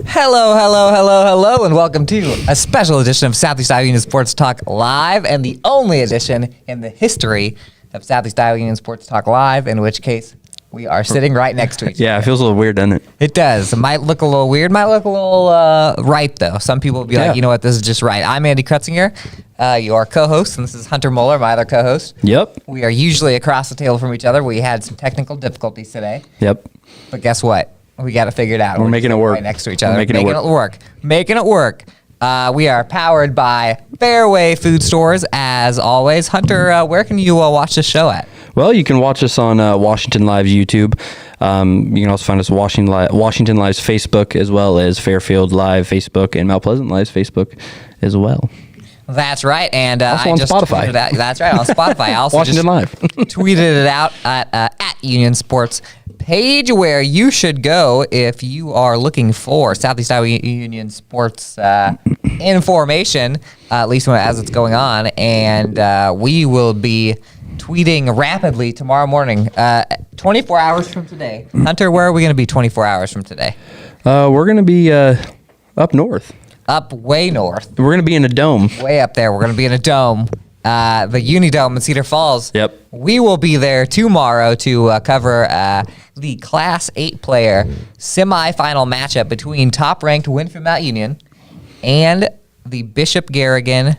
Hello, and welcome to a special edition of Southeast Iowa Union Sports Talk Live, and the only edition in the history of Southeast Iowa Union Sports Talk Live, in which case we are sitting right next to each other. Yeah, it feels a little weird, doesn't it? It does. It might look a little weird, might look a little right, though. Some people will be like, you know what, this is just right. I'm Andy Krutzinger, your co-host, and this is Hunter Moeller, my other co-host. Yep. We are usually across the table from each other. We had some technical difficulties today. Yep. But guess what? We got it figured out. We're making it work. Right next to each other. We're making it work. Making it work. We are powered by Fairway Food Stores, as always. Hunter, where can you watch this show at? Well, you can watch us on Washington Live's YouTube. You can also find us Washington Live's Facebook, as well as Fairfield Live Facebook and Mount Pleasant Live's Facebook as well. That's right, and also I on just Spotify. tweeted it out. That's right, on Spotify. I also Washington Live. tweeted it out at Union Sports page, where you should go if you are looking for Southeast Iowa Union Sports information, at least as it's going on, and we will be tweeting rapidly tomorrow morning, 24 hours from today. Hunter, where are we going to be 24 hours from today? We're going to be up north. Up way north. We're going to be in a dome. Way up there. We're going to be in a dome, the Unidome in Cedar Falls. Yep. We will be there tomorrow to cover the Class 8 player semifinal matchup between top-ranked Winfield Mount Union and the Bishop Garrigan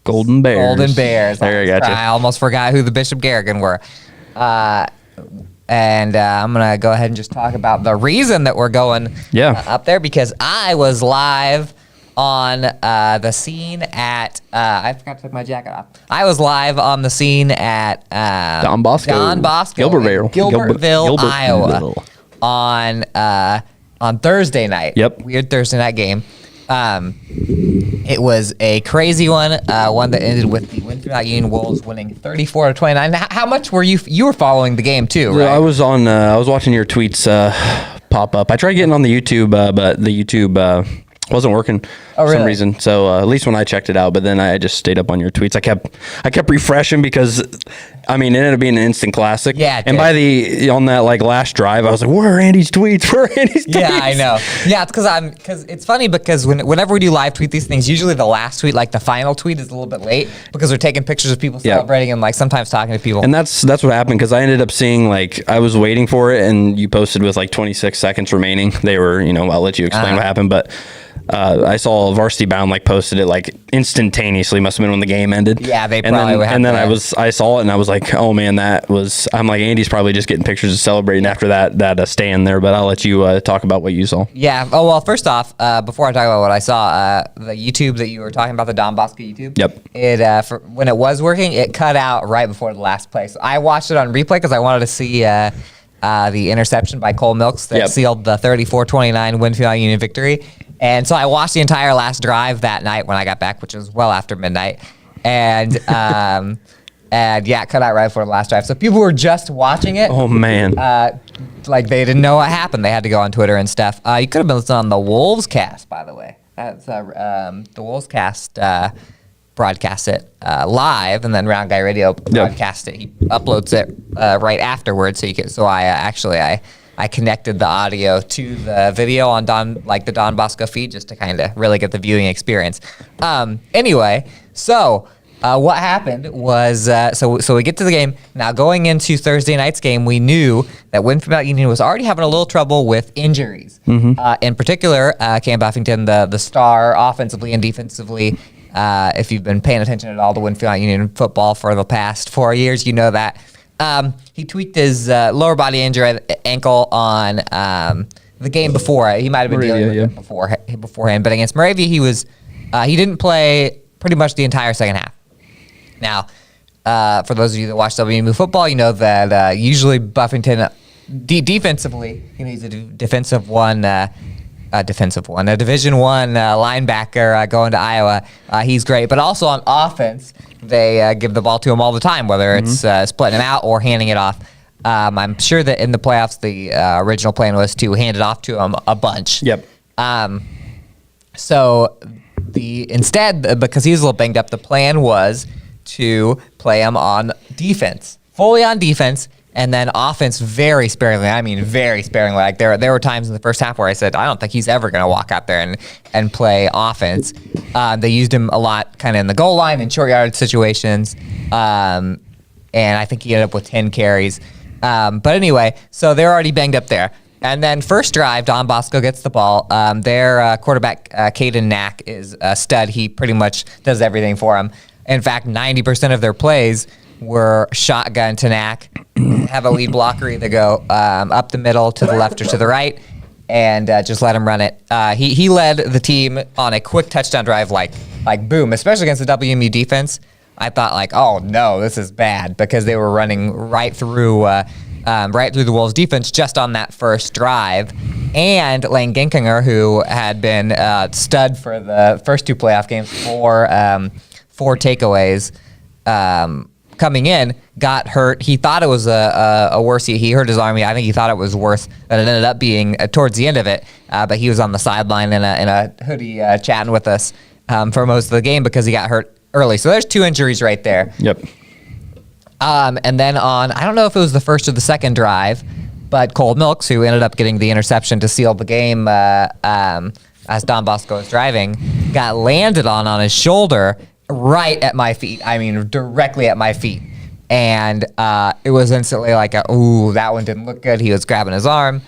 Golden Bears. There, I got you. I almost forgot who the Bishop Garrigan were. And I'm going to go ahead and just talk about the reason that we're going up there, because I was live on the scene at I forgot to take my jacket off. I was live on the scene at Don Bosco, Gilbertville, Iowa, on Thursday night. Yep. Weird Thursday night game. It was a crazy one that ended with the Winfield Union Wolves winning 34-29. How much were you were following the game too, right? I was on. I was watching your tweets pop up. I tried getting on the YouTube, but the YouTube wasn't working for some reason. So at least when I checked it out, but then I just stayed up on your tweets. I kept refreshing because, I mean, it ended up being an instant classic. Yeah. And by on that last drive, I was like, "Where are Andy's tweets? Where are Andy's tweets?" Yeah, I know. Yeah, it's because it's funny because whenever we do live tweet these things, usually the last tweet, like the final tweet, is a little bit late because we're taking pictures of people celebrating and like sometimes talking to people. And that's what happened, because I ended up seeing, I was waiting for it, and you posted with 26 seconds remaining. They were, I'll let you explain what happened, but. I saw Varsity Bound posted it instantaneously. Must have been when the game ended. Yeah, they probably would have. And then I saw it and I was like, oh man, I'm like, Andy's probably just getting pictures of celebrating after that stand there. But I'll let you talk about what you saw. Yeah. Oh well, first off, before I talk about what I saw, the YouTube that you were talking about, the Don Bosco YouTube. Yep. It when it was working, it cut out right before the last play. So I watched it on replay because I wanted to see the interception by Cole Milks that sealed the 34-29 Winfield Union victory. And so I watched the entire last drive that night when I got back, which was well after midnight. And it cut out right before the last drive. So people were just watching it. Oh, man. They didn't know what happened. They had to go on Twitter and stuff. You could have been listening on the Wolves cast, by the way. That's the Wolves cast broadcasts it live, and then Round Guy Radio broadcasts it. He uploads it right afterwards. I connected the audio to the video on the Don Bosco feed just to kind of really get the viewing experience. Anyway, so what happened was, so we get to the game. Now, going into Thursday night's game, we knew that Winfield Mount Union was already having a little trouble with injuries. In particular, Cam Buffington, the star offensively and defensively. If you've been paying attention at all to Winfield Mount Union football for the past 4 years, you know that. He tweaked his lower body injury ankle on the game before. He might have been dealing with it beforehand, but against Moravia, he didn't play pretty much the entire second half. Now, for those of you that watch WMU football, you know that usually Buffington defensively, he's a Division I linebacker going to Iowa. He's great, but also on offense, they give the ball to him all the time, whether it's splitting him out or handing it off. I'm sure that in the playoffs, the original plan was to hand it off to him a bunch. Yep. So instead, because he was a little banged up, the plan was to play him on defense, fully on defense, And then offense very sparingly. I mean, very sparingly. Like there were times in the first half where I said, I don't think he's ever going to walk out there and play offense. They used him a lot kind of in the goal line and short yardage situations. And I think he ended up with 10 carries. But anyway, so they're already banged up there. And then first drive, Don Bosco gets the ball. Their quarterback, Caden Knack, is a stud. He pretty much does everything for them. In fact, 90% of their plays were shotgun to Knack, have a lead blocker either go up the middle, to the left, or to the right, and just let him run it. He led the team on a quick touchdown drive, like boom, especially against the WMU defense. I thought like, oh no, this is bad, because they were running right through the Wolves defense just on that first drive. And Lane Ginkinger, who had been stud for the first two playoff games, four takeaways, coming in, got hurt. He thought it was a worse. He hurt his arm. I think he thought it was worse, but it ended up being towards the end of it. But he was on the sideline in a hoodie chatting with us for most of the game because he got hurt early. So there's 2 injuries right there. Yep. And then I don't know if it was the first or the second drive, but Cole Milks, who ended up getting the interception to seal the game as Don Bosco was driving, got landed on his shoulder right at my feet. I mean, directly at my feet. And it was instantly like, ooh, that one didn't look good. He was grabbing his arm.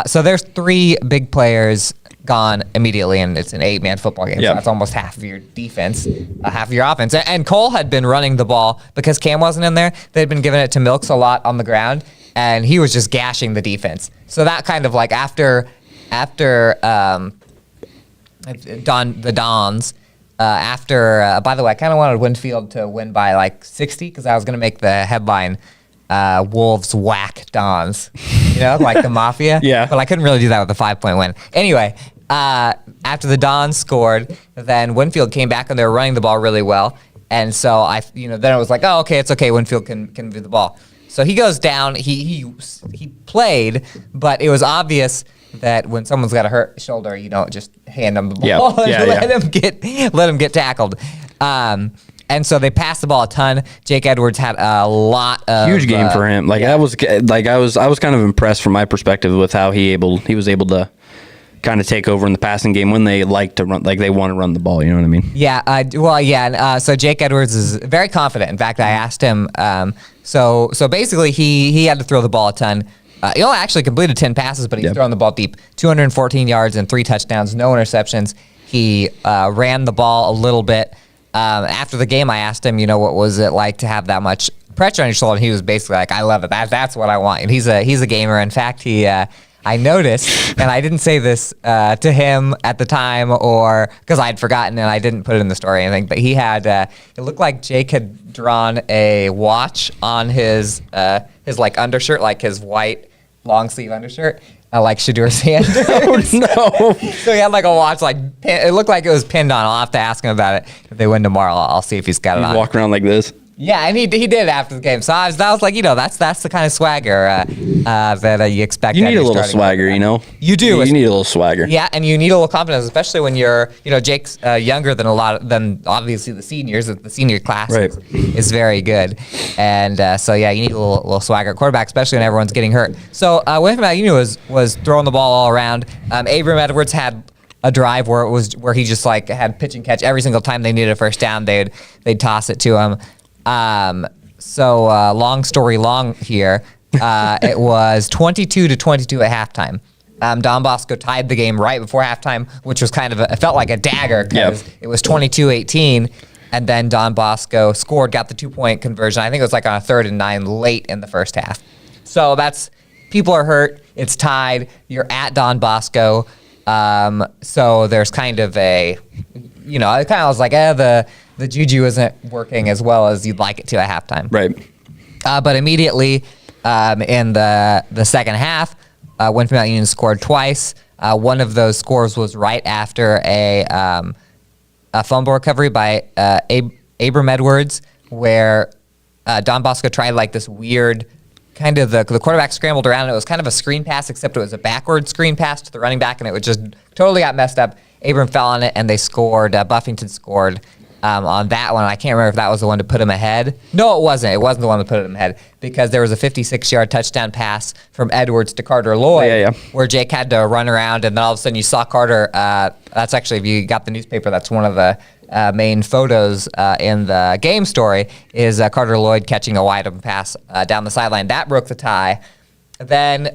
So there's 3 big players gone immediately, and it's an 8-man football game. Yep. So that's almost half of your defense, half of your offense. And Cole had been running the ball because Cam wasn't in there. They'd been giving it to Milks a lot on the ground, and he was just gashing the defense. So that kind of like after the Dons. By the way, I kind of wanted Winfield to win by like 60 because I was going to make the headline Wolves whack Dons, like the Mafia. Yeah. But I couldn't really do that with a 5-point win. Anyway, after the Dons scored, then Winfield came back and they were running the ball really well. And so then it was like, oh, okay, it's okay. Winfield can do the ball. So he goes down. He played, but it was obvious that when someone's got a hurt shoulder, you don't just hand them the ball and let him get tackled. And so they passed the ball a ton. Jake Edwards had a lot of huge game for him. I was kind of impressed from my perspective with how he was able to kind of take over in the passing game when they like to run, like they want to run the ball. You know what I mean? Yeah. So Jake Edwards is very confident. In fact, I asked him. So basically, he had to throw the ball a ton. He only actually completed 10 passes, but he's throwing the ball deep. 214 yards and 3 touchdowns, no interceptions. He ran the ball a little bit. After the game, I asked him, what was it like to have that much pressure on your shoulder? And he was basically like, I love it. That's what I want. And he's a gamer. In fact, I noticed, and I didn't say this to him at the time, or because I'd forgotten and I didn't put it in the story or anything, but he had, it looked like Jake had drawn a watch on his like undershirt, like his white long sleeve undershirt, like Shadur Sanders. Oh, no. So he had like a watch, it looked like it was pinned on. I'll have to ask him about it. If they win tomorrow, I'll see if he's got it on. Walk around like this. Yeah, and he did after the game. So I was like, that's the kind of swagger that you expect. You need a little swagger, You do. You need a little swagger. Yeah, and you need a little confidence, especially when you're, Jake's younger than obviously the seniors. The senior class is very good, and so you need a little swagger at quarterback, especially when everyone's getting hurt. So Winfield Mount Union was throwing the ball all around. Abram Edwards had a drive where he just like had pitch and catch every single time they needed a first down. They'd toss it to him. So long story long here, it was 22-22 at halftime. Don Bosco tied the game right before halftime, which was it felt like a dagger because it was 22-18, and then Don Bosco scored, got the 2-point conversion. I think it was like on a 3rd and 9 late in the first half. So people are hurt. It's tied. You're at Don Bosco. So there's kind of it kind of was like, the juju isn't working as well as you'd like it to at halftime. Right. But immediately in the second half, Winfield Mount Union scored twice. One of those scores was right after a fumble recovery by Abram Edwards, where Don Bosco tried like this weird kind of the quarterback scrambled around. And it was kind of a screen pass, except it was a backward screen pass to the running back, and it just totally got messed up. Abram fell on it, and they scored. Buffington scored. on that one. I can't remember if that was the one to put him ahead. No, it wasn't. It wasn't the one to put him ahead because there was a 56-yard touchdown pass from Edwards to Carter Lloyd where Jake had to run around, and then all of a sudden you saw Carter. That's actually, if you got the newspaper, that's one of the main photos in the game story is Carter Lloyd catching a wide open pass down the sideline. That broke the tie. Then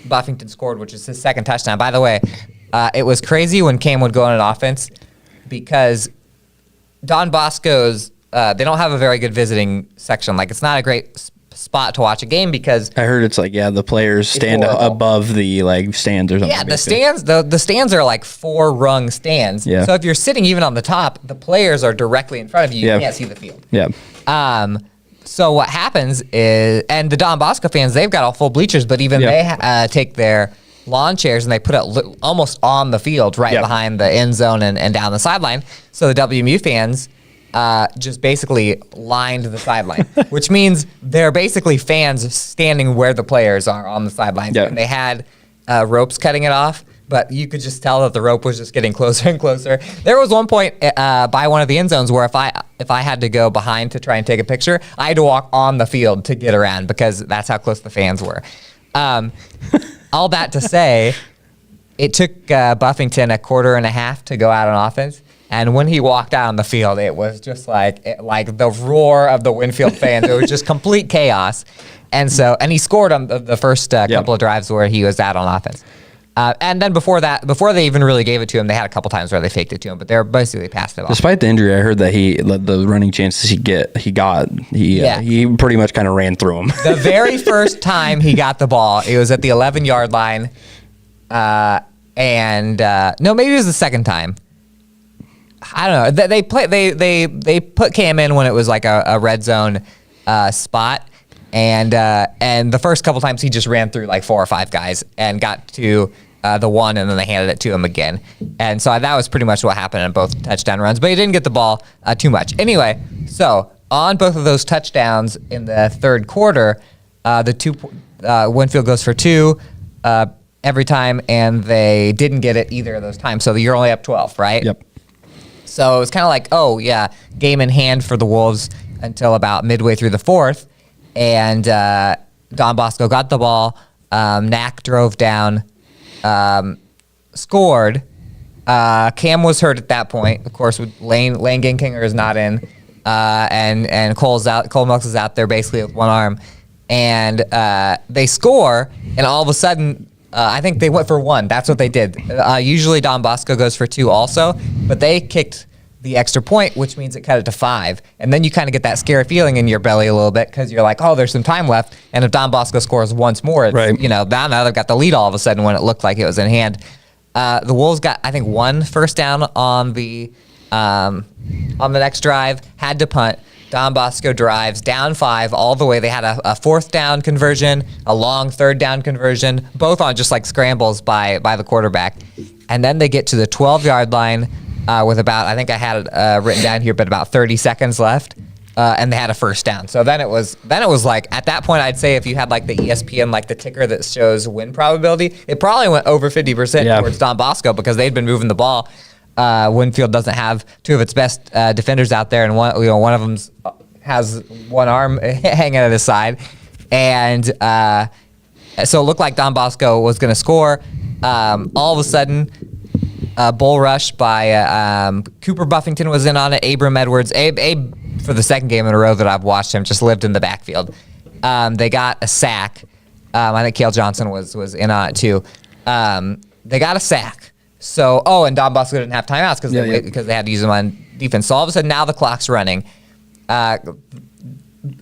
Buffington scored, which is his second touchdown. By the way, it was crazy when Cam would go on an offense because Don Bosco's, they don't have a very good visiting section. Like, it's not a great spot to watch a game because I heard it's like, the players stand above the like stands or something. Yeah, the stands are like 4-rung stands. Yeah. So if you're sitting even on the top, the players are directly in front of you. You can't see the field. Yeah. So what happens is, and the Don Bosco fans, they've got all full bleachers, but even they take their lawn chairs and they put it almost on the field, right behind the end zone and down the sideline. So the WMU fans just basically lined the sideline, which means they're basically fans standing where the players are on the sidelines. Yeah. And they had ropes cutting it off, but you could just tell that the rope was just getting closer and closer. There was one point by one of the end zones where if I had to go behind to try and take a picture, I had to walk on the field to get around because that's how close the fans were. All that to say, it took Buffington a quarter and a half to go out on offense. And when he walked out on the field, it was just like the roar of the Winfield fans. It was just complete chaos. And he scored on the first couple of drives where he was out on offense. And then before they even really gave it to him, they had a couple times where they faked it to him, but they were basically passed it off. Despite the injury, I heard that the running chances he pretty much kind of ran through them. The very first time he got the ball, it was at the 11-yard line, no, maybe it was the second time. I don't know. They put Cam in when it was like a red zone spot, and the first couple times he just ran through like 4 or 5 guys and got to the one, and then they handed it to him again. And so that was pretty much what happened in both touchdown runs, but he didn't get the ball too much. Anyway, so on both of those touchdowns in the third quarter, Winfield goes for 2 every time, and they didn't get it either of those times. So you're only up 12, right? Yep. So it was kind of like, game in hand for the Wolves until about midway through the fourth. And Don Bosco got the ball. Knack drove down, scored. Cam was hurt at that point. Of course, with Lane Ginkinger is not in. And Cole Milks is out there basically with one arm. And they score, and all of a sudden, I think they went for 1. That's what they did. Usually Don Bosco goes for 2 also, but they kicked the extra point, which means it cut it to 5. And then you kind of get that scary feeling in your belly a little bit because you're like, oh, there's some time left. And if Don Bosco scores once more, it's, now they've got the lead all of a sudden when it looked like it was in hand. The Wolves got, I think, 1 first down on the next drive, had to punt. Don Bosco drives down 5 all the way. They had a 4th down conversion, a long 3rd down conversion, both on just like scrambles by the quarterback. And then they get to the 12-yard line with about, I think I had it written down here, but about 30 seconds left. And they had a first down. So then it was like, at that point, I'd say if you had like the ESPN, like the ticker that shows win probability, it probably went over 50% towards Don Bosco because they'd been moving the ball. Winfield doesn't have 2 of its best defenders out there, and one of them has one arm hanging at his side, and so it looked like Don Bosco was going to score. All of a sudden, bull rush by Cooper Buffington was in on it. Abram Edwards, Abe for the second game in a row that I've watched him, just lived in the backfield. They got a sack. I think Cale Johnson was in on it too. They got a sack. So, and Don Bosco didn't have timeouts because they had to use them on defense. So all of a sudden now the clock's running. Don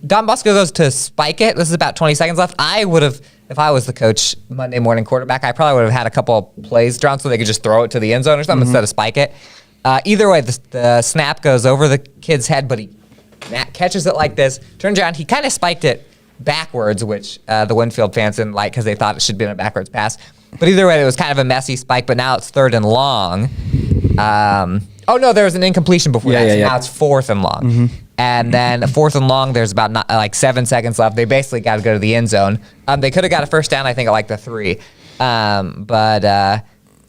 Bosco goes to spike it. This is about 20 seconds left. I would have, if I was the coach, Monday morning quarterback, I probably would have had a couple plays drawn so they could just throw it to the end zone or something instead of spike it. Either way, the snap goes over the kid's head, but Matt catches it like this, turns around. He kind of spiked it backwards, which the Winfield fans didn't like because they thought it should have been a backwards pass. But either way, it was kind of a messy spike, but now it's 3rd and long. There was an incompletion before that, so now it's 4th and long. And then 4th and long, there's about 7 seconds left. They basically got to go to the end zone. They could have got a first down, I think, at like the 3.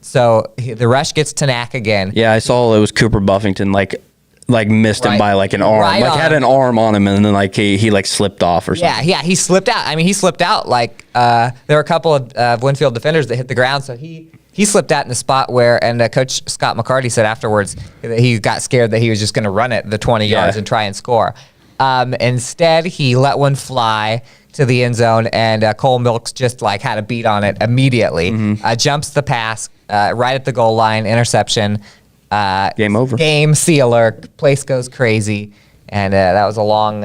So the rush gets to Knack again. Yeah, I saw it was Cooper Buffington. Like, like missed him Right. by like an arm, Right like on had him. an arm on him, and then like he like slipped off or something. Yeah, he slipped out. I mean, he slipped out like there were a couple of Winfield defenders that hit the ground, so he slipped out in a spot where, and Coach Scott McCarty said afterwards that he got scared that he was just going to run it the 20 yards and try and score. Instead, he let one fly to the end zone, and Cole Milks just like had a beat on it immediately. Jumps the pass right at the goal line, interception. Game over. Game sealer. Place goes crazy. And that was a long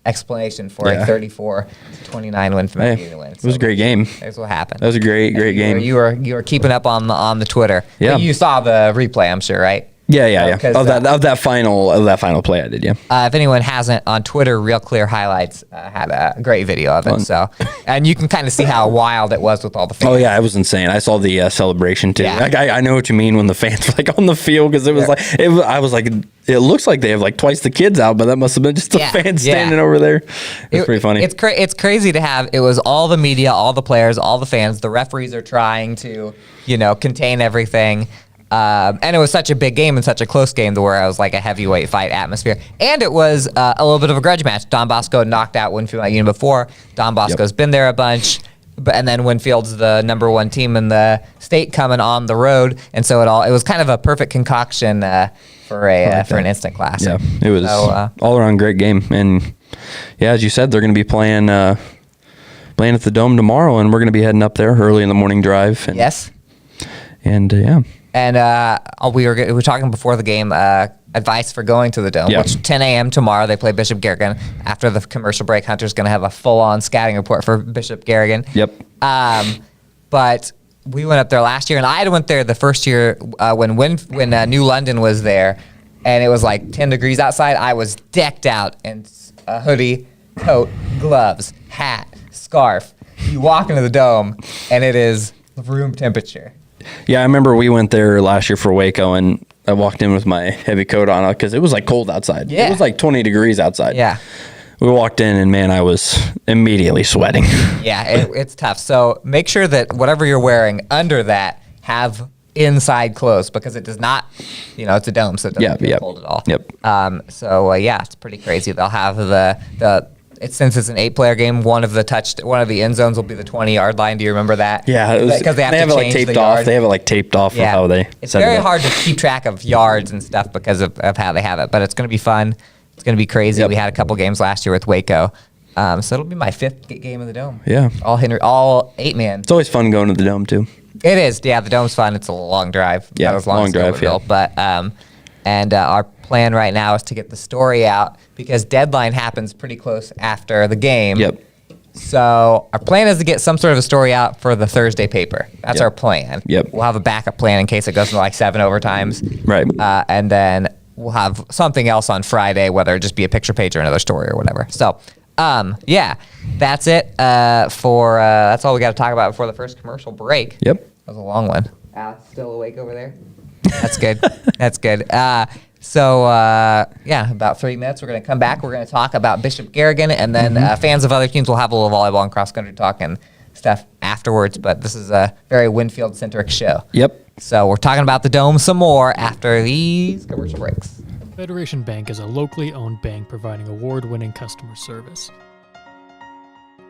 explanation for a 34-29 win for Medina win. It was a great game. That's what happened. That was a great game. You were keeping up on the Twitter. Yeah. You saw the replay, I'm sure, right? Yeah. 'Cause, Of that final play, I did. Yeah. if anyone hasn't, on Twitter, Real Clear Highlights had a great video of it. Fun. So, and you can kind of see how wild it was with all the fans. Oh yeah, it was insane. I saw the celebration too. Yeah. Like, I know what you mean when the fans were like on the field, because it was like I was like, it looks like they have like twice the kids out, but that must have been just the fans standing over there. It's pretty funny. It's crazy to have. It was all the media, all the players, all the fans. The referees are trying to contain everything. And it was such a big game and such a close game to where I was like a heavyweight fight atmosphere. And it was a little bit of a grudge match. Don Bosco knocked out Winfield Union before. Don Bosco's been there a bunch. And then Winfield's the number one team in the state coming on the road. And so it was kind of a perfect concoction for an instant classic. Yeah, it was all around great game. And yeah, as you said, they're going to be playing at the Dome tomorrow, and we're going to be heading up there early in the morning drive. And, Yes. And yeah. And we were talking before the game, advice for going to the Dome, Yeah. which 10 a.m. tomorrow, they play Bishop Garrigan. After the commercial break, Hunter's going to have a full-on scouting report for Bishop Garrigan. Yep. But we went up there last year, and I went there the first year when New London was there, and it was like 10 degrees outside. I was decked out in a hoodie, coat, gloves, hat, scarf. You walk into the Dome, and it is room temperature. Yeah, I remember we went there last year for Waco, and I walked in with my heavy coat on because it was like cold outside. Yeah. It was like 20 degrees outside. Yeah. We walked in, and man, I was immediately sweating. Yeah, it's tough. So make sure that whatever you're wearing under that have inside clothes, because it does not, it's a dome, so it doesn't get cold at all. Yep. It's pretty crazy. They'll have since it's an 8-player game, one of the end zones will be the 20-yard line. Do you remember that? Yeah, because they have it like taped off. They have it like taped off of how they. It's very hard to keep track of yards and stuff because of how they have it, but it's going to be fun. It's going to be crazy. Yep. We had a couple games last year with Waco, so it'll be my 5th game of the Dome. Yeah, all 8-man. It's always fun going to the Dome too. It is. Yeah, the Dome's fun. It's a long drive. Yeah, not as long long as drive. Silverville, but our plan right now is to get the story out because deadline happens pretty close after the game. Yep. So our plan is to get some sort of a story out for the Thursday paper. That's our plan. Yep. We'll have a backup plan in case it goes into like 7 overtimes. Right. And then we'll have something else on Friday, whether it just be a picture page or another story or whatever. So, that's it that's all we got to talk about before the first commercial break. Yep. That was a long one. Alex still awake over there? That's good. That's good. About 3 minutes. We're going to come back. We're going to talk about Bishop Garrigan, and then fans of other teams will have a little volleyball and cross-country talk and stuff afterwards. But this is a very Winfield-centric show. Yep. So we're talking about the Dome some more after these commercial breaks. Federation Bank is a locally owned bank providing award-winning customer service.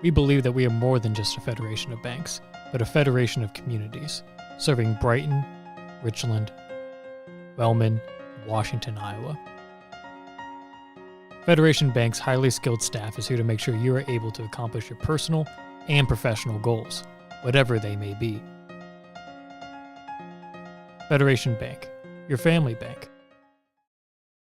We believe that we are more than just a federation of banks, but a federation of communities, serving Brighton, Richland, Wellman, and Washington, Iowa. Federation Bank's highly skilled staff is here to make sure you are able to accomplish your personal and professional goals, whatever they may be. Federation Bank, your family bank.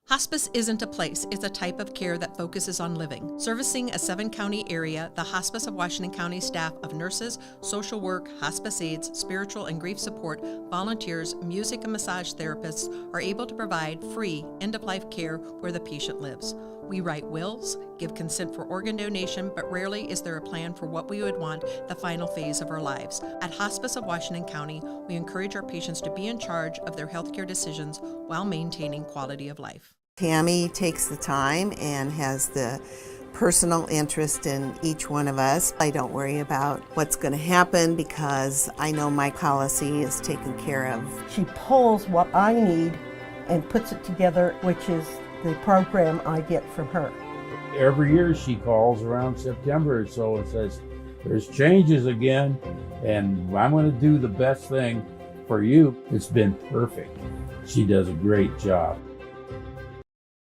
Hospice isn't a place, it's a type of care that focuses on living. Servicing a 7-county area, the Hospice of Washington County staff of nurses, social work, hospice aides, spiritual and grief support, volunteers, music and massage therapists are able to provide free end-of-life care where the patient lives. We write wills, give consent for organ donation, but rarely is there a plan for what we would want the final phase of our lives. At Hospice of Washington County, we encourage our patients to be in charge of their healthcare decisions while maintaining quality of life. Tammy takes the time and has the personal interest in each one of us. I don't worry about what's going to happen because I know my policy is taken care of. She pulls what I need and puts it together, which is the program I get from her. Every year she calls around September or so and says, there's changes again, and I'm going to do the best thing for you. It's been perfect. She does a great job.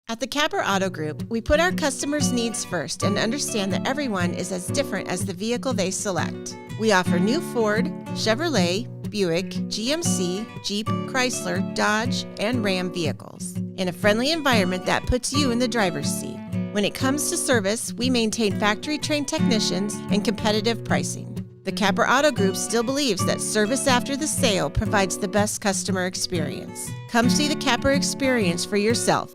At the Capper Auto Group, we put our customers' needs first and understand that everyone is as different as the vehicle they select. We offer new Ford, Chevrolet, Buick, GMC, Jeep, Chrysler, Dodge, and Ram vehicles in a friendly environment that puts you in the driver's seat. When it comes to service, we maintain factory-trained technicians and competitive pricing. The Capper Auto Group still believes that service after the sale provides the best customer experience. Come see the Capper experience for yourself.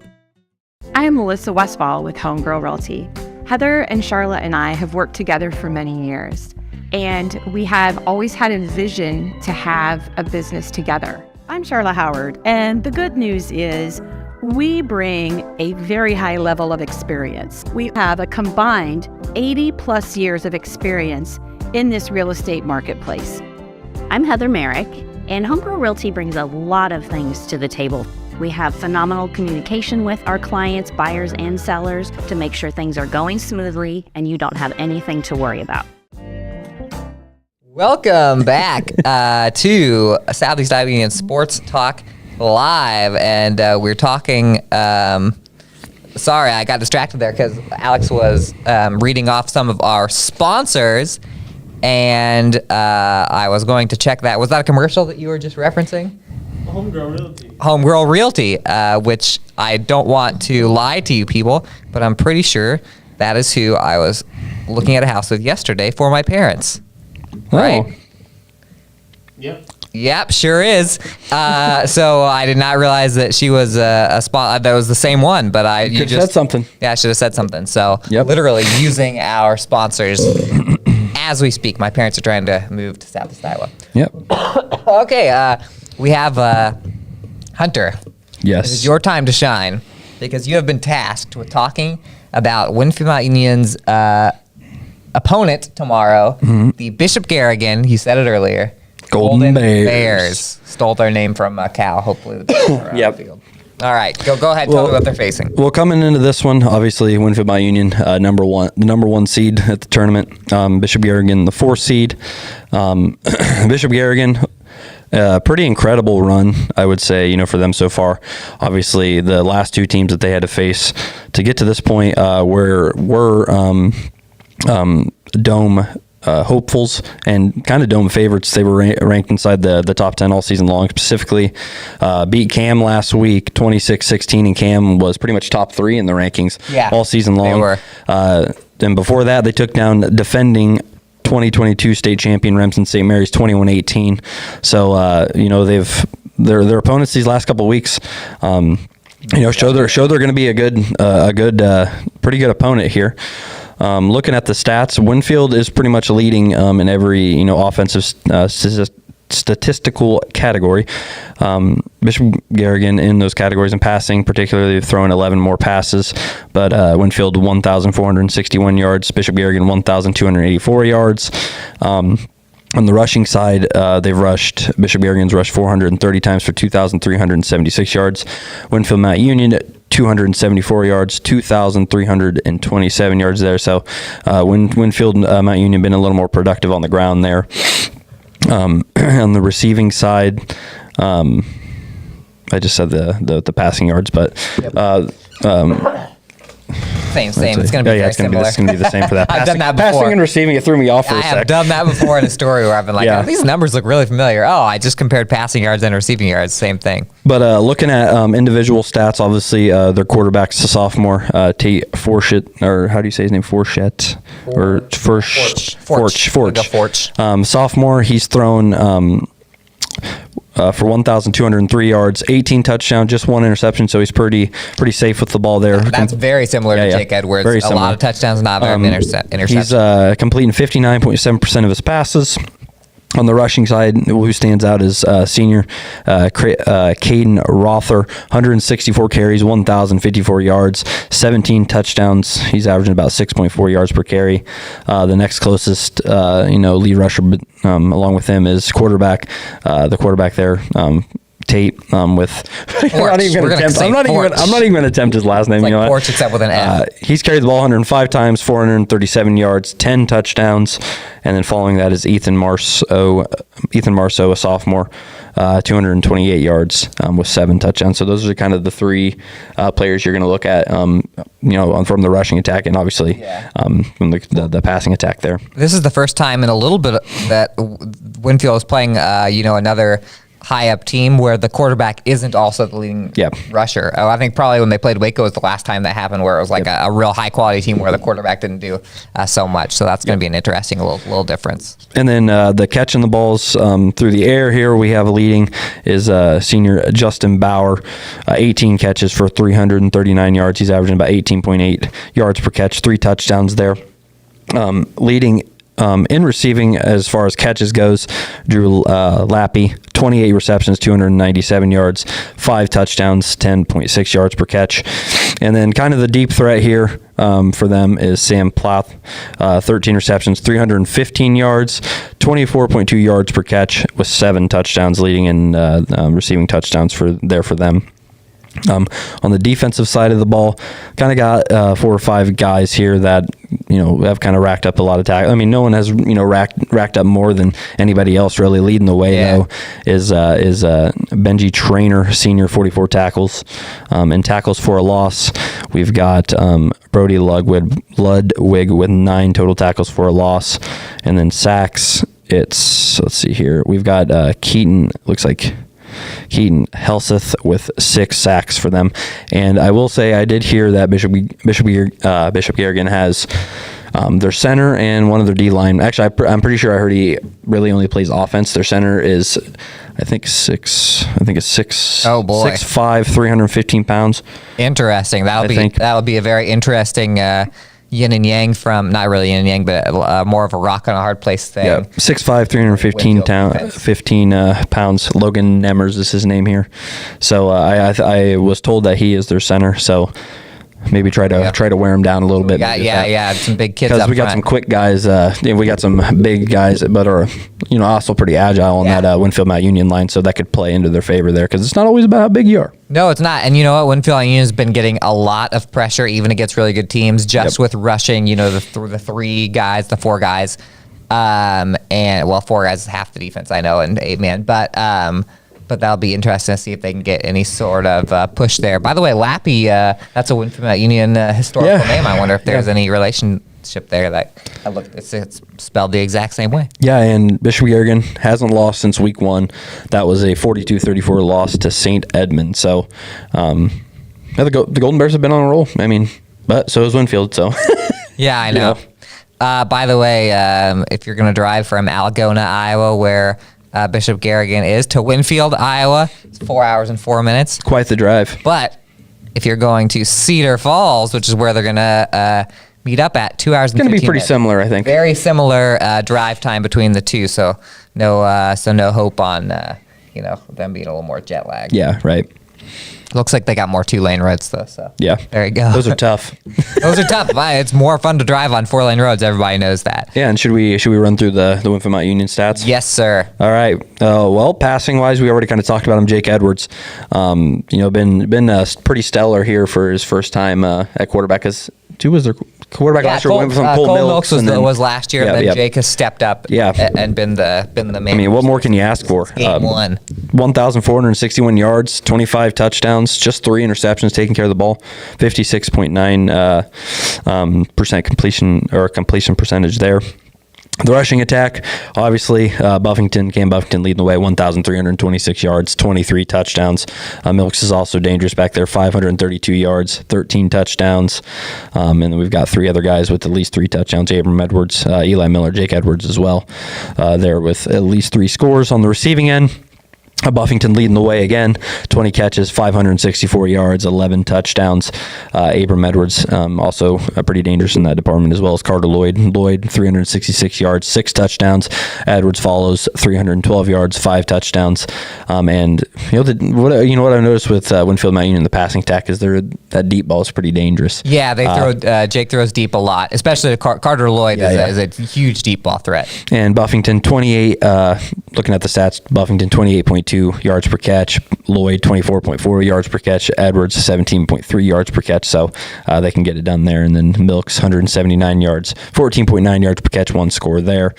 I'm Melissa Westfall with Homegirl Realty. Heather and Charlotte and I have worked together for many years, and we have always had a vision to have a business together. I'm Charlotte Howard, and the good news is we bring a very high level of experience. We have a combined 80 plus years of experience in this real estate marketplace. I'm Heather Merrick, and Homegirl Realty brings a lot of things to the table. We have phenomenal communication with our clients, buyers and sellers, to make sure things are going smoothly and you don't have anything to worry about. Welcome back to Southeast Iowa Sports Talk Live, and we're talking. Sorry, I got distracted there because Alex was reading off some of our sponsors, and I was going to check that. Was that a commercial that you were just referencing? Homegirl Realty. Homegirl Realty, which I don't want to lie to you people, but I'm pretty sure that is who I was looking at a house with yesterday for my parents. Right? Oh. Yep. Yep, sure is. So I did not realize that she was a spot that was the same one, but you just said something. Yeah, I should have said something. So Yep. literally using our sponsors as we speak. My parents are trying to move to Southeast Iowa. Yep. Okay, we have Hunter. Yes. It is your time to shine because you have been tasked with talking about Winfield Mount Union's opponent tomorrow, the Bishop Garrigan. You said it earlier. Golden Bears. Stole their name from a cow. Hopefully, the Yep. field. All right, go ahead. Tell me what they're facing. Well, coming into this one, obviously Winfield Mount Union, the number one seed at the tournament. Bishop Garrigan, the 4th seed. Bishop Garrigan. Pretty incredible run, I would say, for them so far. Obviously, the last 2 teams that they had to face to get to this point were Dome hopefuls and kind of Dome favorites. They were ranked inside the top 10 all season long. Specifically, beat Cam last week, 26-16, and Cam was pretty much top 3 in the rankings all season long. They were. And before that, they took down defending 2022 state champion Remsen St. Mary's 21-18. So their opponents these last couple of weeks, show they're going to be a pretty good opponent here. Looking at the stats, Winfield is pretty much leading in every offensive statistical category. Bishop Garrigan in those categories in passing, particularly throwing 11 more passes, but Winfield 1,461 yards, Bishop Garrigan 1,284 yards. On the rushing side, Bishop Garrigan's rushed 430 times for 2,376 yards. Winfield Mount Union 274 yards, 2,327 yards there. So Winfield Mount Union been a little more productive on the ground there. On the receiving side, I just said the passing yards, but Same. It's going to be very similar. It's going to be the same for that. I've done that before. Passing and receiving, it threw me off for a sec. I have done that before in a story where I've been like, oh, these numbers look really familiar. Oh, I just compared passing yards and receiving yards. Same thing. But looking at individual stats, obviously their quarterback's a sophomore, Tate Forchett, or how do you say his name? Forchett? Or Forch. Sophomore, he's thrown for 1,203 yards, 18 touchdowns, just 1 interception, so he's pretty safe with the ball there. That's very similar to Jake Edwards. Very similar. A lot of touchdowns, not very many interceptions. He's completing 59.7% of his passes. On the rushing side, who stands out is senior Caden Rother, 164 carries, 1,054 yards, 17 touchdowns. He's averaging about 6.4 yards per carry. The next closest, lead rusher along with him is the quarterback there, Tate with. I'm not even We're going gonna to say attempt. Porch. I'm not even going to attempt his last name. It's you know like what? Porch except with an F. He's carried the ball 105 times, 437 yards, 10 touchdowns, and then following that is Ethan Marceau, a sophomore, 228 yards with 7 touchdowns. So those are kind of the 3 players you're going to look at, from the rushing attack and obviously from the passing attack there. This is the first time in a little bit that Winfield is playing, another high-up team where the quarterback isn't also the leading rusher. I think probably when they played Waco was the last time that happened where it was like a real high-quality team where the quarterback didn't do so much. So that's going to be an interesting little difference. And then the catching the balls through the air here, we have a leading is senior Justin Bauer, 18 catches for 339 yards. He's averaging about 18.8 yards per catch, 3 touchdowns there. Leading in receiving as far as catches goes, Drew Lappy, 28 receptions, 297 yards, 5 touchdowns, 10.6 yards per catch. And then kind of the deep threat here for them is Sam Plath, 13 receptions, 315 yards, 24.2 yards per catch with 7 touchdowns, leading in receiving touchdowns for them. On the defensive side of the ball, kind of got 4 or 5 guys here that have kind of racked up a lot of tackles. I mean, no one has racked up more than anybody else. Really leading the way though is Benji Trainer, senior, 44 tackles, and tackles for a loss. We've got Brody Ludwig with 9 total tackles for a loss, and then sacks. Let's see here. We've got Keaton. Looks like Keaton Helseth with 6 sacks for them. And I will say I did hear that Bishop Garrigan has their center and one of their D-line. Actually, I'm pretty sure I heard he really only plays offense. Their center is, I think it's 6'5", 315 pounds. Interesting. That'll be a very interesting yin and yang from, not really yin and yang, but more of a rock and a hard place thing. Yeah, 6'5", 315 pounds. Logan Nemers is his name here. So I was told that he is their center. So maybe try to wear him down a little bit. Some big kids. Because we got some quick guys. We got some big guys, but are also pretty agile on that Winfield Mount Union line. So that could play into their favor there because it's not always about how big you are. No, it's not. And you know what? Winfield Mount Union's been getting a lot of pressure, even against really good teams, just with rushing. The 4 guys. 4 guys is half the defense, I know, and 8-man, but that'll be interesting to see if they can get any sort of push there. By the way, Lappy, that's a Winfield Mount Union historical name. I wonder if there's any relationship there that I looked. It's spelled the exact same way. Yeah, and Bishop Garrigan hasn't lost since week 1. That was a 42-34 loss to St. Edmund. So the Golden Bears have been on a roll. I mean, but so is Winfield. So yeah, I know. By the way, if you're going to drive from Algona, Iowa, where Bishop Garrigan is, to Winfield, Iowa, it's 4 hours and 4 minutes. Quite the drive. But if you're going to Cedar Falls, which is where they're going to meet up at, 2 hours and 15 minutes. It's going to be pretty similar, I think. Very similar drive time between the two. So no hope on them being a little more jet lagged. Yeah, right. Looks like they got more 2-lane roads though. So yeah, there you go. Those are tough. Those are tough. It's more fun to drive on 4-lane roads. Everybody knows that. Yeah, and should we run through the Winfield Mount Union stats? Yes, sir. All right. Well, passing wise, we already kind of talked about him. Jake Edwards, been pretty stellar here for his first time at quarterback. Because who was their quarterback last year? Cole Milks was last year. Yeah, then Jake has stepped up. And been the main. I mean, what more can you ask for? Game 1. 1,461 yards, 25 touchdowns, just 3 interceptions, taking care of the ball, 56.9% completion percentage there. The rushing attack, obviously, Cam Buffington leading the way, 1,326 yards, 23 touchdowns. Milks is also dangerous back there, 532 yards, 13 touchdowns. And then we've got 3 other guys with at least 3 touchdowns, Abram Edwards, Eli Miller, Jake Edwards as well, there with at least 3 scores on the receiving end. Buffington leading the way again, 20 catches, 564 yards, 11 touchdowns. Abram Edwards also pretty dangerous in that department, as well as Carter Lloyd. Lloyd, 366 yards, 6 touchdowns. Edwards follows, 312 yards, 5 touchdowns. And what I've noticed with Winfield Mount Union, the passing attack, is that deep ball is pretty dangerous. Yeah, they throw. Jake throws deep a lot, especially Carter Lloyd is a huge deep ball threat. And Buffington, 28 looking at the stats, Buffington 28.2 yards per catch, Lloyd 24.4 yards per catch, Edwards 17.3 yards per catch, so they can get it done there. And then Milks 179 yards, 14.9 yards per catch, 1 score there.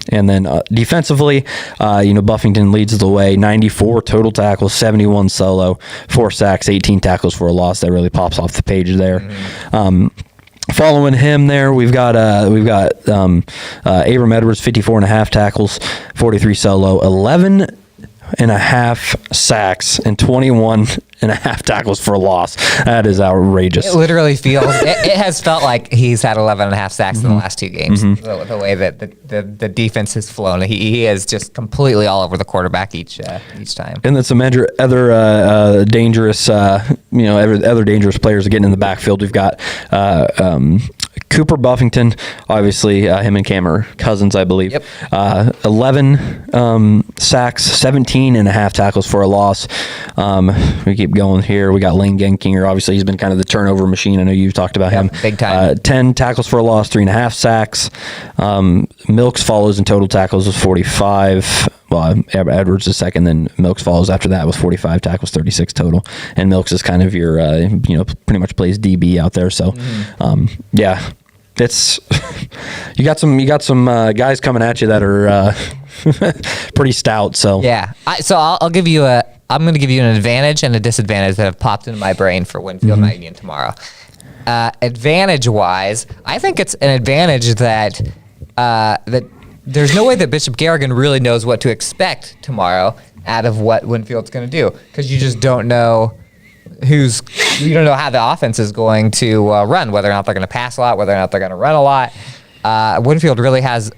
And then defensively, Buffington leads the way, 94 total tackles, 71 solo, 4 sacks, 18 tackles for a loss. That really pops off the page there. Following him there, we've got Abram Edwards, 54.5 tackles, 43 solo, 11.5 sacks, and 21.5 tackles for a loss. That is outrageous. It literally feels, it has felt like he's had 11.5 sacks in the last 2 games. The way that the defense has flown. He is just completely all over the quarterback each time. And then some other dangerous, other dangerous players are getting in the backfield. We've got Cooper Buffington, obviously, him and Cam are cousins, I believe. Yep. 11 sacks, 17.5 tackles for a loss. We keep going here. We got Lane Genkinger. Obviously, he's been kind of the turnover machine. I know you've talked about him. Big time. 10 tackles for a loss, 3.5 sacks. Milks follows in total tackles with 45. Well, Edwards is second, then Milks follows after that with 45 tackles, 36 total. And Milks is kind of your, pretty much plays DB out there. So, yeah. It's you got some guys coming at you that are pretty stout. So yeah, I'm going to give you an advantage and a disadvantage that have popped into my brain for Winfield Mount Union tomorrow. Advantage wise, I think it's an advantage that there's no way that Bishop Garrigan really knows what to expect tomorrow out of what Winfield's going to do, because you just don't know. You don't know how the offense is going to run, whether or not they're going to pass a lot, whether or not they're going to run a lot. Winfield really has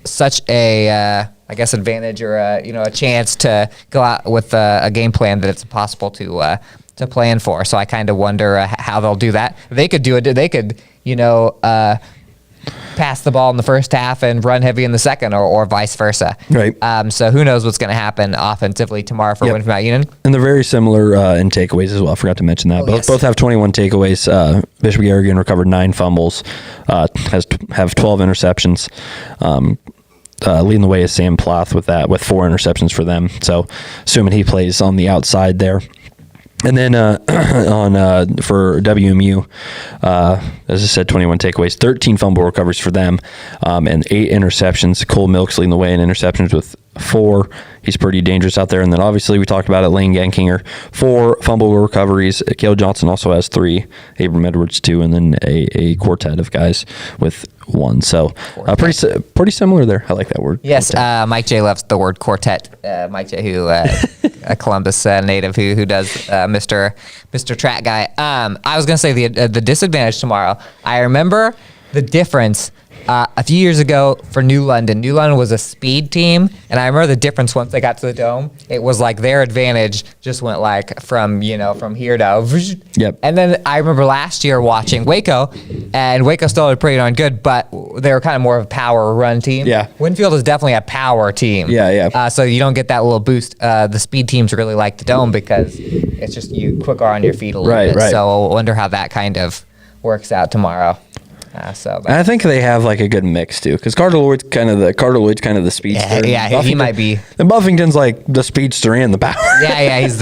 such a, advantage or a chance to go out with a game plan that it's impossible to plan for. So I kind of wonder how they'll do that. They could do it. They could, pass the ball in the first half and run heavy in the second, or vice versa. Right. So who knows what's going to happen offensively tomorrow for Winfield Mount Union. And they're very similar in takeaways as well. I forgot to mention that. Both have 21 takeaways. Bishop Garrigan recovered 9 fumbles, have 12 interceptions. Leading the way is Sam Plath with 4 interceptions for them. So assuming he plays on the outside there. And then for WMU, as I said, 21 takeaways, 13 fumble recoveries for them, and 8 interceptions. Cole Milks leading the way in interceptions with 4. He's pretty dangerous out there. And then obviously we talked about it, Lane Genkinger, 4 fumble recoveries. Cale Johnson also has 3, Abram Edwards 2, and then a quartet of guys with 1. So pretty similar there. I like that word. Yes, Mike J loves the word quartet. Mike J, who a Columbus native who does Mr. Track guy. I was gonna say the disadvantage tomorrow. I remember the difference. A few years ago for New London. New London was a speed team, and I remember the difference once they got to the Dome. It was like their advantage just went like from here to yep. And then I remember last year watching Waco, and Waco still did pretty darn good, but they were kind of more of a power run team. Yeah. Winfield is definitely a power team. Yeah. So you don't get that little boost. The speed teams really like the Dome because it's just you quicker on your feet a little bit. Right. So I wonder how that kind of works out tomorrow. And I think they have like a good mix too, because Carter Lloyd's kind of the speedster. Yeah, he might be. And Buffington's like the speedster and the power. Yeah, he's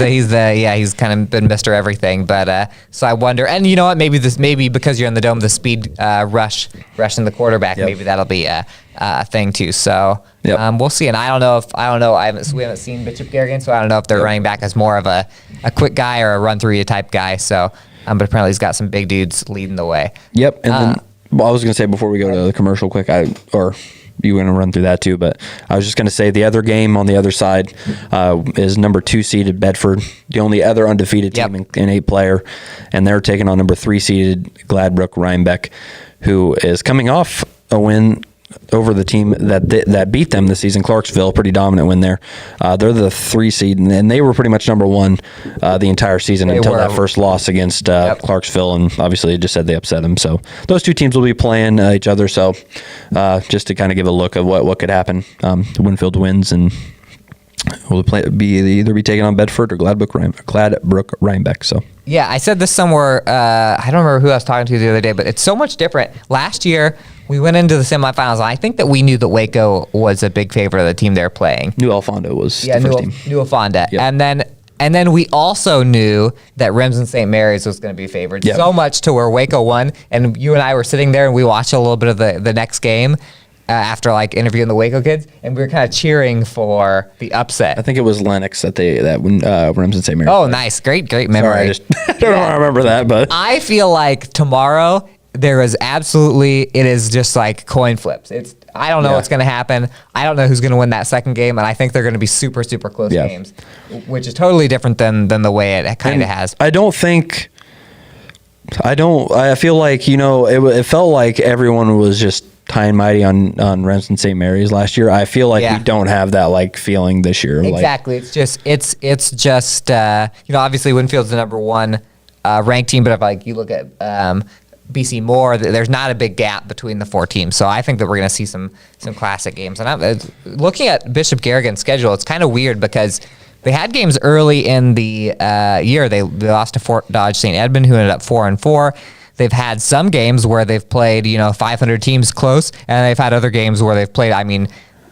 kind of been Mr. Everything. But so I wonder, and you know what? Maybe because you're in the Dome, the speed rushing the quarterback. Yep. Maybe that'll be a thing too. So yep. We'll see. And I don't know. We haven't seen Bishop Garrigan, so I don't know if their running back is more of a quick guy or a run through you type guy. So, but apparently he's got some big dudes leading the way. Yep. And then. Well, I was going to say before we go to the commercial quick, you were going to run through that too, but I was just going to say the other game on the other side is number 2 seeded Bedford, the only other undefeated team in 8-player, and they're taking on number 3 seeded Gladbrook Rhinebeck, who is coming off a win over the team that beat them this season, Clarksville, pretty dominant win there. They're the 3 seed, and they were pretty much number 1 the entire season until that first loss against Clarksville, and obviously it just said they upset them. So those 2 teams will be playing each other. So just to kind of give a look of what could happen, Winfield wins and will either be taking on Bedford or Gladbrook Rhinebeck. So. Yeah, I said this somewhere. I don't remember who I was talking to the other day, but it's so much different. Last year, we went into the semifinals. And I think that we knew that Waco was a big favorite of the team they're playing. New Alfonso was the first team. New Alfonso. Yep. And then we also knew that Remsen St. Mary's was going to be favored so much to where Waco won. And you and I were sitting there and we watched a little bit of the next game after like interviewing the Waco kids, and we were kind of cheering for the upset. I think it was Lennox that Remsen St. Mary's. Oh, played. nice, great memory. Sorry, I don't know how I remember that, but I feel like tomorrow it is just like coin flips. I don't know what's going to happen. I don't know who's going to win that second game, and I think they're going to be super, super close games, which is totally different than the way it kind of has. I feel like, it felt like everyone was just high and mighty on Remsen St. Mary's last year. I feel like we don't have that like feeling this year. Exactly. It's just obviously Winfield's the number one ranked team, but if you look at BC Moore, there's not a big gap between the four teams. So I think that we're going to see some classic games. And looking at Bishop Garrigan's schedule, it's kind of weird because they had games early in the year. They lost to Fort Dodge St. Edmund, who ended up 4-4. They've had some games where they've played 500 teams close, and they've had other games where they've played,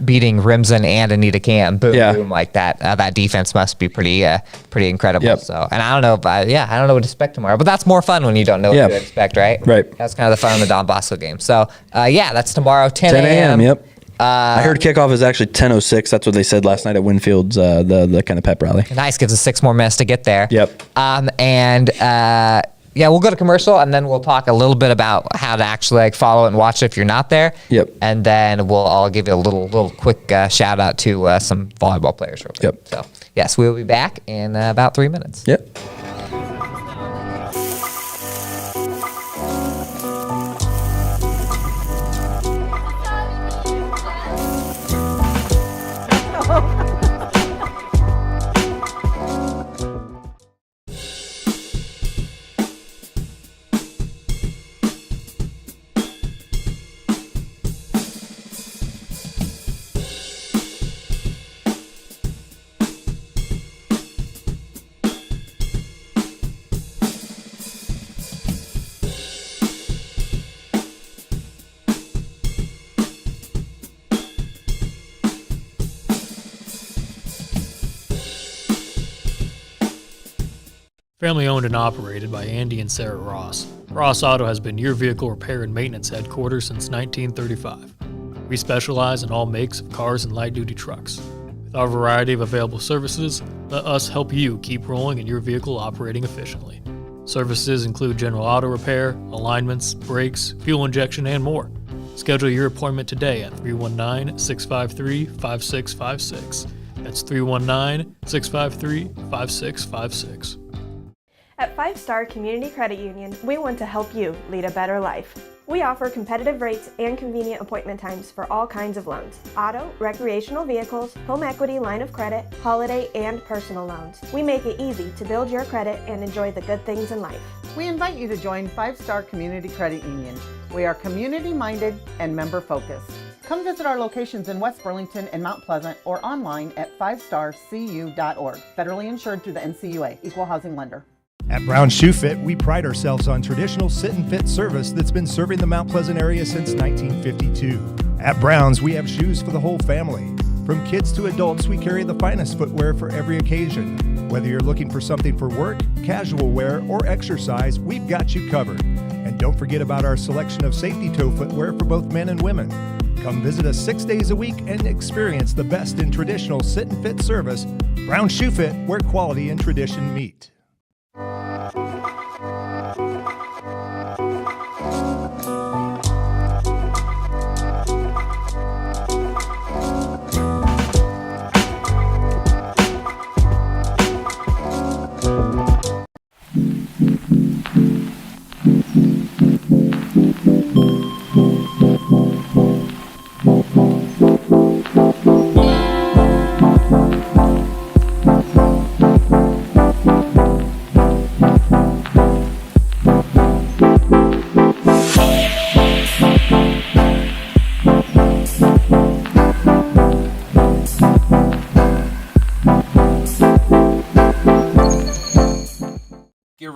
beating Remsen and Anita Cam, boom, like that. That defense must be pretty incredible. Yep. So, and I don't know, I don't know what to expect tomorrow, but that's more fun when you don't know what to expect, right? Right. That's kind of the fun of the Don Bosco game. So, that's tomorrow, 10 a.m. Yep. I heard kickoff is actually 10:06. That's what they said last night at Winfield's, the kind of pep rally. Nice, gives us 6 more minutes to get there. Yep. We'll go to commercial, and then we'll talk a little bit about how to actually follow it and watch it if you're not there. Yep. And then I'll give you a little quick shout out to some volleyball players real quick. Yep. So yes, we'll be back in about 3 minutes. Yep. Family owned and operated by Andy and Sarah Ross, Ross Auto has been your vehicle repair and maintenance headquarters since 1935. We specialize in all makes of cars and light-duty trucks. With our variety of available services, let us help you keep rolling and your vehicle operating efficiently. Services include general auto repair, alignments, brakes, fuel injection, and more. Schedule your appointment today at 319-653-5656. That's 319-653-5656. At 5 Star Community Credit Union, we want to help you lead a better life. We offer competitive rates and convenient appointment times for all kinds of loans: auto, recreational vehicles, home equity, line of credit, holiday, and personal loans. We make it easy to build your credit and enjoy the good things in life. We invite you to join 5 Star Community Credit Union. We are community-minded and member-focused. Come visit our locations in West Burlington and Mount Pleasant or online at 5starcu.org. Federally insured through the NCUA, Equal Housing Lender. At Brown Shoe Fit, we pride ourselves on traditional sit and fit service that's been serving the Mount Pleasant area since 1952. At Brown's, we have shoes for the whole family. From kids to adults, we carry the finest footwear for every occasion. Whether you're looking for something for work, casual wear, or exercise, we've got you covered. And don't forget about our selection of safety toe footwear for both men and women. Come visit us 6 days a week and experience the best in traditional sit and fit service. Brown Shoe Fit, where quality and tradition meet.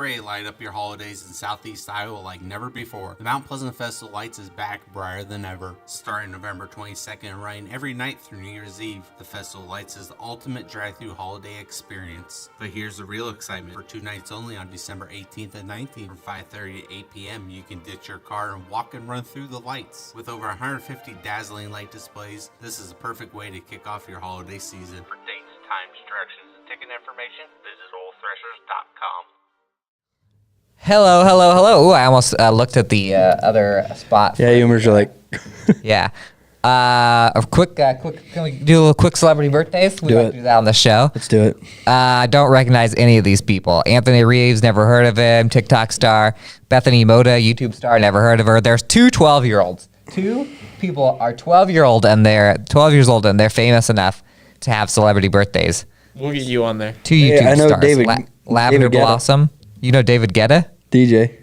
ready to light up your holidays in Southeast Iowa like never before. The Mount Pleasant Festival Lights is back brighter than ever. Starting November 22nd and running every night through New Year's Eve, the Festival Lights is the ultimate drive-through holiday experience. But here's the real excitement. For 2 nights only on December 18th and 19th from 5:30 to 8 p.m., you can ditch your car and walk and run through the lights. With over 150 dazzling light displays, this is the perfect way to kick off your holiday season. For dates, times, directions, and ticket information, visit oldthreshers.com. Hello. Ooh, I almost looked at the other spot. Yeah, humors are like. Yeah. A quick. Can we do a little quick celebrity birthdays? We like to do that on the show. Let's do it. I don't recognize any of these people. Anthony Reeves, never heard of him. TikTok star. Bethany Moda, YouTube star, never heard of her. There's 2 12-year-olds. 2 people are 12 years old and they're famous enough to have celebrity birthdays. We'll get you on there. 2 YouTube I know stars. David. Lavender David Guetta. Blossom. You know David Guetta? DJ.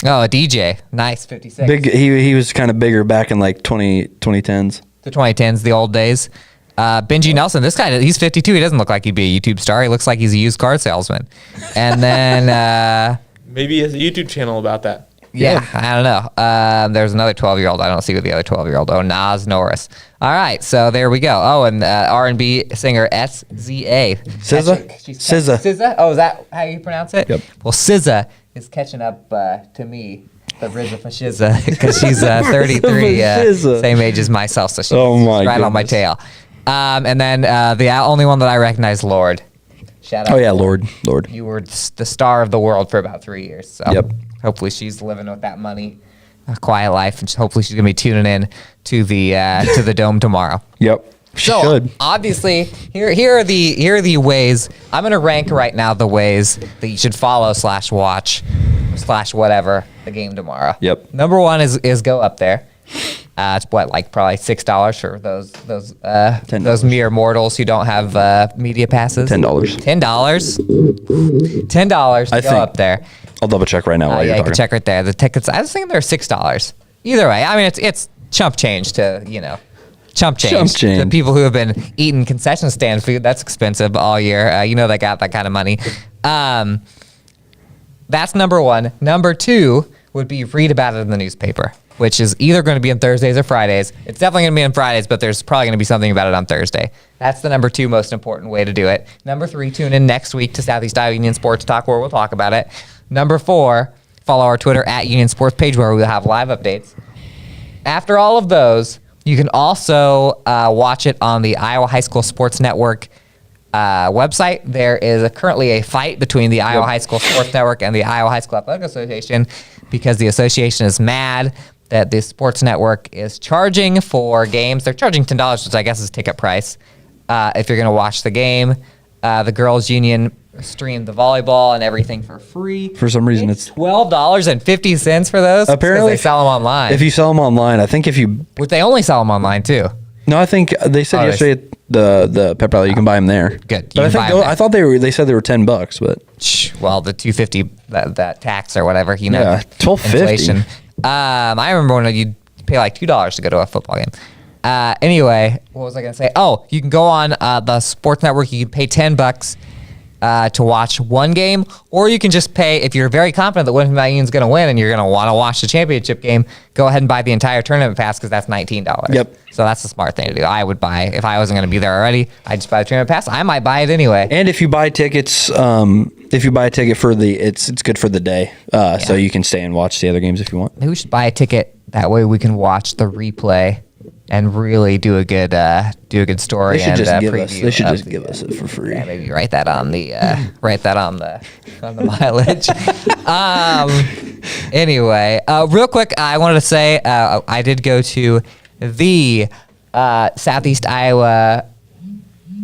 Oh, a DJ. Nice, 56. Big. He was kind of bigger back in like 2010s. The 2010s, the old days. Benji Nelson, this guy, he's 52. He doesn't look like he'd be a YouTube star. He looks like he's a used car salesman. And then... maybe he has a YouTube channel about that. Yeah, I don't know. There's another 12-year-old. I don't see who the other 12-year-old. Oh, Nas Norris. All right, so there we go. Oh, and R&B singer SZA. SZA. Oh, is that how you pronounce it? Yep. Well, SZA is catching up to me, the RZA for SZA, because she's 33, same age as myself, so she's right on my tail. And then the only one that I recognize, Lord. Shout out. Oh yeah, Lord. You were the star of the world for about 3 years. So Yep. hopefully she's living with that money, a quiet life, and hopefully she's gonna be tuning in to the Dome tomorrow. Yep. So Should. obviously, here are the ways. I'm gonna rank right now the ways that you should follow / watch / whatever the game tomorrow. Yep. Number 1 is go up there. It's like probably $6 for those mere mortals who don't have media passes. $10. $10 to go up there. I'll double check right now. While you're You can talking. check right there. The tickets, I was thinking they're $6. Either way, I mean it's chump change to chump change. To people who have been eating concession stand food. That's expensive all year. They got that kind of money. That's number 1. Number 2 would be read about it in the newspaper, which is either going to be on Thursdays or Fridays. It's definitely going to be on Fridays, but there's probably going to be something about it on Thursday. That's the number 2 most important way to do it. Number 3, tune in next week to Southeast Iowa Union Sports Talk, where we'll talk about it. Number 4, follow our Twitter at Union Sports page, where we'll have live updates. After all of those, you can also watch it on the Iowa High School Sports Network website. There is currently a fight between the Iowa High School Sports Network and the Iowa High School Athletic Association because the association is mad that the sports network is charging for games. They're charging $10, which I guess is ticket price, if you're going to watch the game. The girls' union streamed the volleyball and everything for free. For some reason, it's $12.50 for those. Apparently, they sell them online. If you sell them online, I think But they only sell them online too. No, I think they said yesterday at the pep rally you can buy them there. Good. But I thought they said they were $10, but well, the $2.50 that tax or whatever, Yeah, $12.50. I remember when you'd pay like $2 to go to a football game. Anyway, what was I going to say? Oh, you can go on the sports network. You can pay $10 to watch one game, or you can just pay, if you're very confident that Winfield Mount Union's going to win and you're going to want to watch the championship game, go ahead and buy the entire tournament pass because that's $19. Yep. So that's the smart thing to do. I would buy, if I wasn't going to be there already, I'd just buy the tournament pass. I might buy it anyway. And if you buy tickets, if you buy a ticket for it's good for the day, so you can stay and watch the other games if you want. Maybe we should buy a ticket. That way we can watch the replay and really do a good story. They should and just give preview us. They should of just give us it for free. Yeah, maybe write that on the mileage. Anyway, real quick, I wanted to say I did go to the Southeast Iowa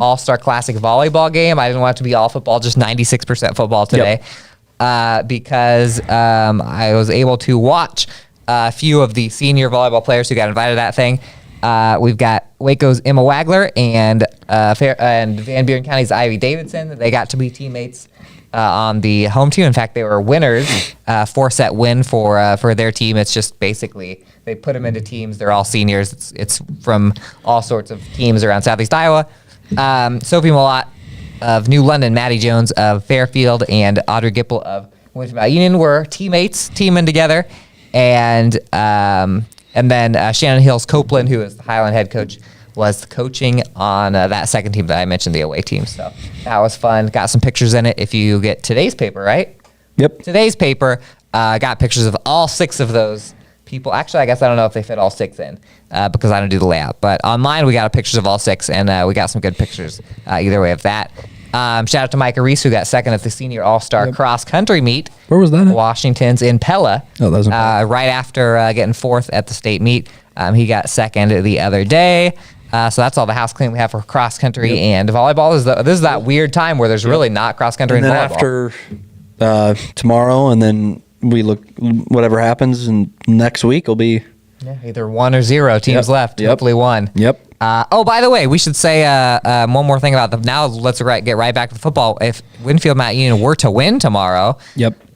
All-Star Classic volleyball game. I didn't want it to be all football, just 96% football today, because I was able to watch a few of the senior volleyball players who got invited to that thing. We've got Waco's Emma Wagler and Van Buren County's Ivy Davidson. They got to be teammates on the home team. In fact, they were winners, 4-set win for their team. It's just basically they put them into teams. They're all seniors. It's from all sorts of teams around Southeast Iowa. Sophie Malott of New London, Maddie Jones of Fairfield, and Audrey Gipple of With Mount Union, we're teammates, teaming together, and then Shannon Hills Copeland, who is the Highland head coach, was coaching on that second team that I mentioned, the away team. So that was fun. Got some pictures in it. If you get today's paper, right? Yep. Today's paper got pictures of all 6 of those people. Actually, I guess I don't know if they fit all 6 in because I don't do the layout. But on mine, we got pictures of all 6, and we got some good pictures either way of that. Shout out to Micah Reese, who got second at the Senior All-Star Cross Country Meet. Where was that at? Washington's in Pella. Oh, that was in Pella. Right after getting 4th at the state meet. He got second the other day. So that's all the house cleaning we have for cross country and volleyball. This is that weird time where there's really not cross country and volleyball. After tomorrow, and then we look whatever happens, and next week will be either 1 or 0 teams left. Hopefully 1. Yep. By the way, we should say one more thing about now. Let's get right back to the football. If Winfield Mount Union were to win tomorrow,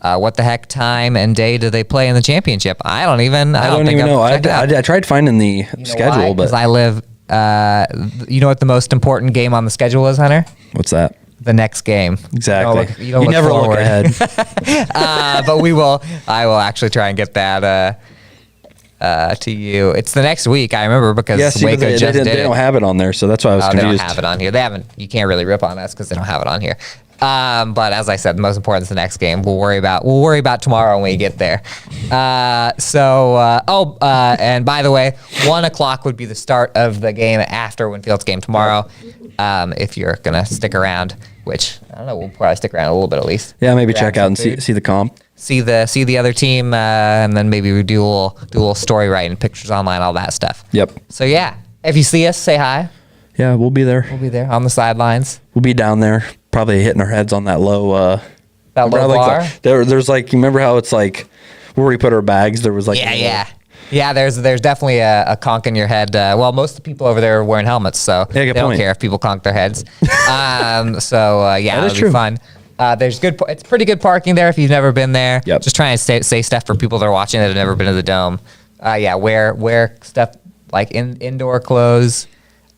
what the heck time and day do they play in the championship? I don't even know. I tried finding the schedule, but because I live. You know what the most important game on the schedule is, Hunter? What's that? The next game. Exactly. You never forward. look ahead. But I will actually try and get that to you. It's the next week, I remember, because Waco just did it. They don't have it on there, so that's why I was confused. They don't have it on here. They haven't. You can't really rip on us because they don't have it on here. But as I said, the most important is the next game. We'll worry about tomorrow when we get there. And by the way, 1:00 would be the start of the game after Winfield's game tomorrow. If you're gonna stick around, which I don't know, we'll probably stick around a little bit at least. Yeah, maybe check out and see the comp. See the other team, and then maybe we do a little story writing, pictures online, all that stuff. Yep. So yeah, if you see us, say hi. Yeah, we'll be there. We'll be there on the sidelines. We'll be down there, probably hitting our heads on that low. That low bar. There's like, you remember how it's like where we put our bags? There was like yeah. There's definitely a conk in your head. Well, most of the people over there are wearing helmets, so they don't care if people conk their heads. It'll be fun. It's pretty good parking there if you've never been there. Yep. Just trying to say stuff for people that are watching that have never been to the Dome. Wear stuff like indoor clothes.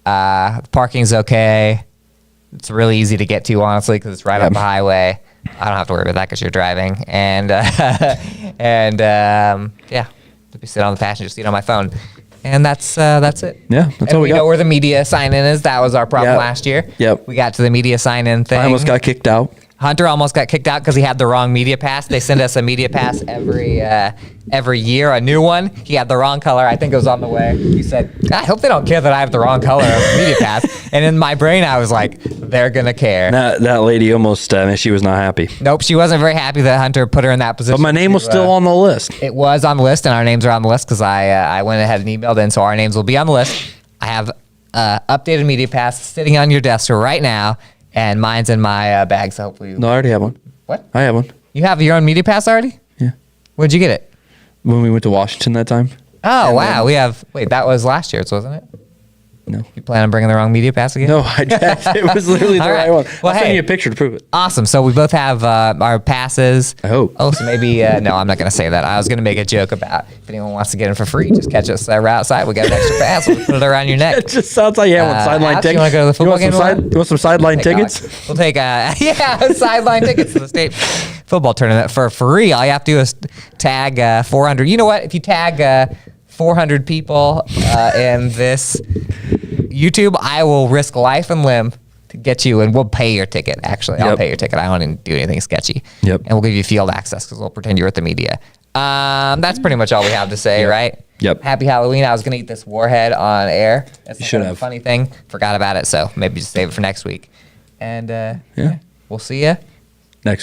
Parking's okay. It's really easy to get to, honestly, because it's right up the highway. I don't have to worry about that because you're driving. And let me sit on the passenger seat on my phone. And that's it. Yeah, that's all we got. We know where the media sign-in is. That was our problem last year. Yep. We got to the media sign-in thing. I almost got kicked out. Hunter almost got kicked out because he had the wrong media pass. They send us a media pass every year, a new one. He had the wrong color. I think it was on the way. He said, I hope they don't care that I have the wrong color of media pass. And in my brain, I was like, they're going to care. That lady almost, she was not happy. Nope, she wasn't very happy that Hunter put her in that position. But my name was still on the list. It was on the list, and our names are on the list because I went ahead and emailed in, so our names will be on the list. I have updated media pass sitting on your desk right now. And mine's in my bag, so hopefully... No, I already have one. What? I have one. You have your own media pass already? Yeah. Where'd you get it? When we went to Washington that time. Oh, wow. That was last year's, wasn't it? No. You plan on bringing the wrong media pass again? No, it was literally the right one. Well, I'll send you a picture to prove it. Awesome. So we both have our passes. I hope. Oh, so maybe, no, I'm not going to say that. I was going to make a joke about if anyone wants to get in for free, just catch us right outside. We got an extra pass. We'll put it around your neck. It just sounds like you want sideline tickets. You want to go to the football game? You want some sideline tickets? We'll take sideline tickets to the state football tournament for free. All you have to do is tag 400. You know what? If you tag 400 people in this YouTube, I will risk life and limb to get you, and we'll pay your ticket. Actually, I'll pay your ticket. I don't even do anything sketchy. Yep. And we'll give you field access because we'll pretend you're at the media. That's pretty much all we have to say, right? Yep. Happy Halloween. I was going to eat this warhead on air. That's you should have. A funny thing. Forgot about it, so maybe just save it for next week. And we'll see you next week.